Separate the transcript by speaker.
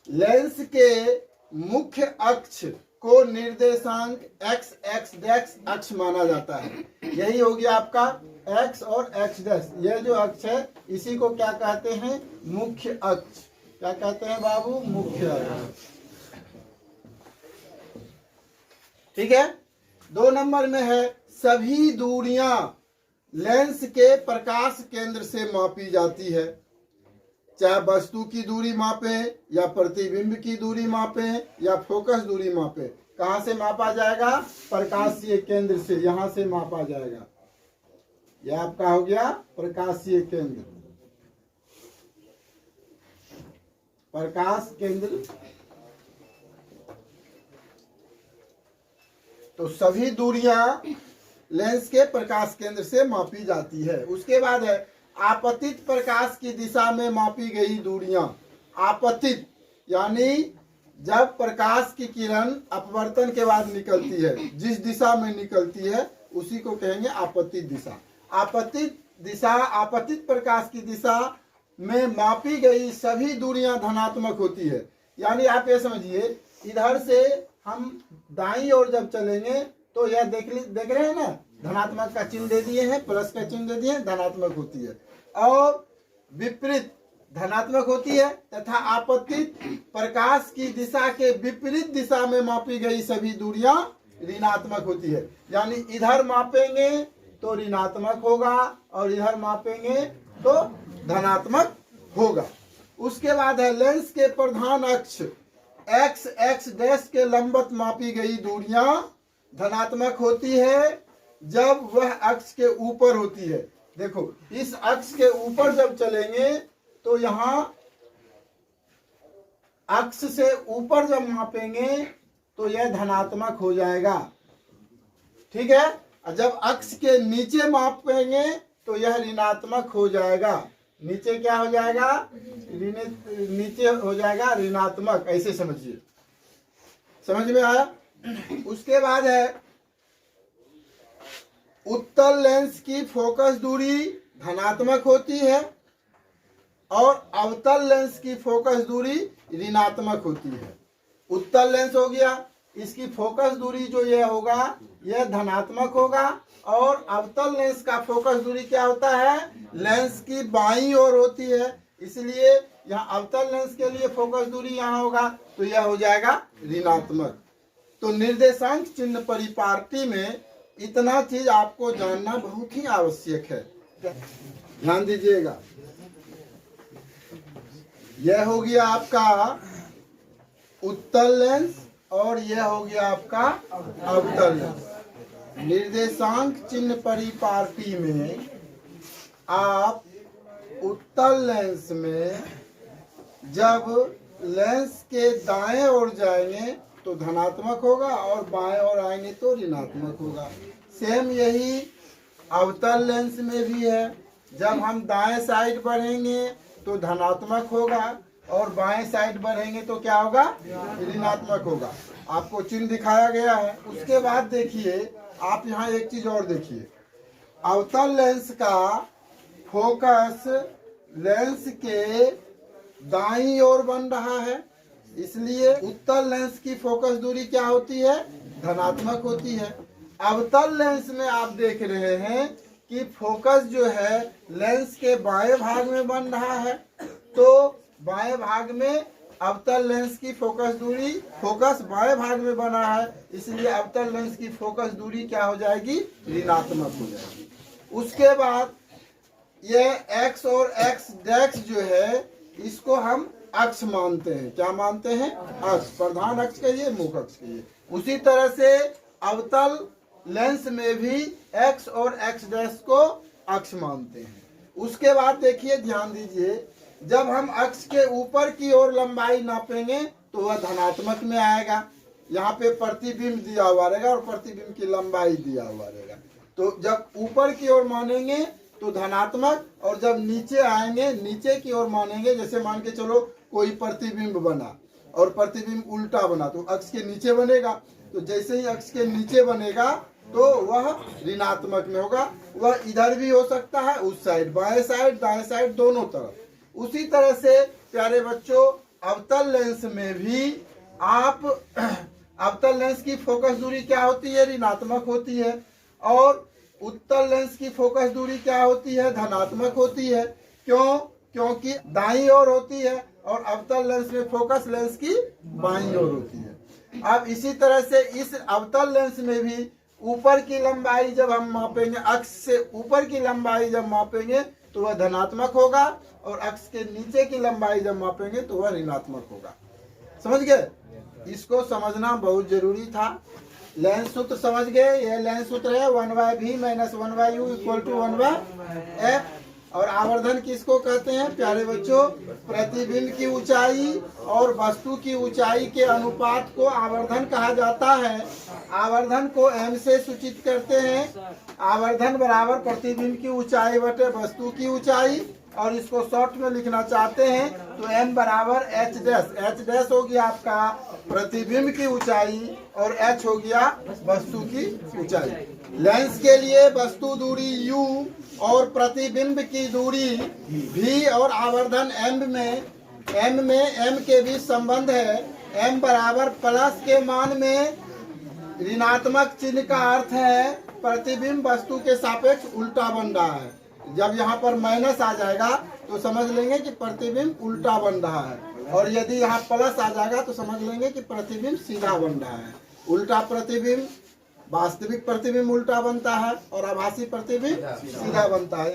Speaker 1: Lens के मुख्य अक्ष को निर्देशांक x x डैश अक्ष माना जाता है। यही हो गया आपका x और x डैश। यह जो अक्ष है इसी को क्या कहते हैं? मुख्य अक्ष। क्या कहते हैं बाबू? मुख्य अक्ष। ठीक है। 2 नंबर में है सभी दूरियां लेंस के प्रकाश केंद्र से मापी जाती है। चाहे वस्तु की दूरी मापें या प्रतिबिंब की दूरी मापें या फोकस दूरी मापें, कहां से मापा जाएगा? प्रकाशीय केंद्र से। यहां से मापा जाएगा। यह आपका हो गया प्रकाशीय केंद्र, प्रकाश केंद्र। तो सभी दूरियां लेंस के प्रकाश केंद्र से मापी जाती है। उसके बाद है आपतित प्रकाश की दिशा में मापी गई दूरियां। आपतित यानी जब प्रकाश की किरण अपवर्तन के बाद निकलती है, जिस दिशा में निकलती है उसी को कहेंगे आपतित दिशा। आपतित दिशा, आपतित प्रकाश की दिशा में मापी गई सभी दूरियां धनात्मक होती है। यानी आप ये समझिए, इधर से हम दाईं ओर जब चलेंगे तो यह देख रहे हैं ना, धनात्मक का चिन्ह दे दिए हैं, प्लस का चिन्ह दे दिए हैं, धनात्मक होती है। और विपरीत धनात्मक होती है। तथा आपतित प्रकाश की दिशा के विपरीत दिशा में मापी गई सभी दूरियां ऋणात्मक होती है। यानी इधर मापेंगे तो ऋणात्मक होगा और इधर मापेंगे तो धनात्मक होगा। उसके बाद है लेंस के प्रधान अक्ष x x डैश के लंबवत मापी गई दूरियां धनात्मक होती है जब वह अक्ष के ऊपर होती है। देखो, इस अक्ष के ऊपर जब चलेंगे तो यहां अक्ष से ऊपर जब मापेंगे तो यह धनात्मक हो जाएगा। ठीक है। और जब अक्ष के नीचे मापेंगे तो यह ऋणात्मक हो जाएगा। नीचे क्या हो जाएगा? नीचे हो जाएगा ऋणात्मक। ऐसे समझिए। समझ में आया? उसके बाद है उत्तल लेंस की फोकस दूरी धनात्मक होती है और अवतल लेंस की फोकस दूरी ऋणात्मक होती है। उत्तल लेंस हो गया, इसकी फोकस दूरी जो यह होगा यह धनात्मक होगा। और अवतल लेंस का फोकस दूरी क्या होता है? लेंस की बाईं ओर होती है। इसलिए यहाँ अवतल लेंस के लिए फोकस दूरी यहाँ होगा तो यह हो जाएगा ऋणात्मक। तो निर्देशांक चिन्ह परिपाटी में इतना चीज आपको जानना बहुत ही आवश्यक है। ध्यान दीजिएगा। यह हो गया आपका उत्तल लेंस और यह हो गया आपका अवतल लेंस। निर्देशांक चिन्ह परिपाटी में आप उत्तल लेंस में जब लेंस के दाएं ओर जाएंगे तो धनात्मक होगा और बाएं ओर आएंगे तो ऋणात्मक होगा। सेम यही अवतल लेंस में भी है। जब हम दाएं साइड बढ़ेंगे तो धनात्मक होगा और बाएं साइड बढ़ेंगे तो क्या होगा? ऋणात्मक होगा। आपको चिन्ह दिखाया गया है। उसके बाद देखिए, आप यहाँ एक चीज और देखिए। अवतल लेंस का फोकस लेंस के दाईं ओर बन रहा है, इसलिए उत्तल लेंस की फोकस दूरी क्या होती है? धनात्मक होती है। अवतल लेंस में आप देख रहे हैं कि फोकस जो है लेंस के बाएं भाग में बन रहा है, तो बाएं भाग में अवतल लेंस की फोकस दूरी, फोकस बाएं भाग में बना है, इसलिए अवतल लेंस की फोकस दूरी क्या हो जाएगी? ऋणात्मक हो जाएगी। उसके बाद यह x और x डैश जो है इसको हम अक्ष मानते हैं। क्या मानते हैं? अक्ष। प्रधान अक्ष कहिए, मुख्य अक्ष कहिए। उसी तरह से अवतल लेंस में भी x और x डैश को अक्ष मानते हैं। उसके बाद देखिए, ध्यान दीजिए, जब हम अक्ष के ऊपर की ओर लंबाई नापेंगे तो वह धनात्मक में आएगा। यहाँ पे प्रतिबिंब दिया हुआ रहेगा और प्रतिबिंब की लंबाई दिया हुआ रहेगा। तो जब ऊपर की ओर मानेंगे तो धनात्मक, और जब नीचे आएंगे, नीचे की ओर मानेंगे, जैसे मान के चलो कोई प्रतिबिंब बना और प्रतिबिंब उल्टा बना तो अक्ष के नीचे बनेगा। तो जैसे ही अक्ष के नीचे बनेगा तो वह ऋणात्मक में होगा। वह इधर भी हो सकता है, उस साइड, बाएं साइड, दाएं साइड, दोनों तरफ। उसी तरह से प्यारे बच्चों, अवतल लेंस में भी आप अवतल लेंस की फोकस दूरी क्या होती है? ऋणात्मक होती है। और उत्तल लेंस की फोकस दूरी क्या होती है? धनात्मक होती है। क्यों? क्योंकि दाईं ओर होती है और अवतल लेंस में फोकस लेंस की बाईं ओर होती है। अब इसी तरह से इस अवतल लेंस में भी ऊपर की लंबाई जब हम मापेंगे, अक्ष से ऊपर की लंबाई जब मापेंगे तो वह धनात्मक होगा, और अक्ष के नीचे की लंबाई जब मापेंगे तो वह ऋणात्मक होगा। समझ गए? इसको समझना बहुत जरूरी था। लेंस सूत्र समझ गए? यह लेंस सूत्र है 1/v - 1/u = 1/f। और आवर्धन किसको कहते हैं प्यारे बच्चों? प्रतिबिंब की ऊंचाई और वस्तु की ऊंचाई के अनुपात को आवर्धन कहा जाता है। आवर्धन को m से सूचित करते हैं। आवर्धन बराबर प्रतिबिंब की ऊंचाई बटे वस्तु की ऊंचाई। और इसको शॉर्ट में लिखना चाहते हैं तो m बराबर h डैश। h डैश हो गया आपका प्रतिबिंब की ऊंचाई और h हो गया वस्तु की ऊंचाई। लेंस के लिए वस्तु दूरी u और प्रतिबिंब की दूरी v और आवर्धन m में m के बीच संबंध है। m बराबर प्लस के मान में ऋणात्मक चिन्ह का अर्थ है प्रतिबिंब वस्तु के सापेक्ष उल्टा बन रहा है। जब यहाँ पर माइनस आ जाएगा तो समझ लेंगे कि प्रतिबिंब उल्टा बन रहा है, और यदि यहाँ प्लस आ जाएगा तो समझ लेंगे कि प्रतिबिंब सीधा बन रहा है। उल्टा प्रतिबिंब वास्तविक प्रतिबिंब उल्टा बनता है और आभासी प्रतिबिंब सीधा बनता है।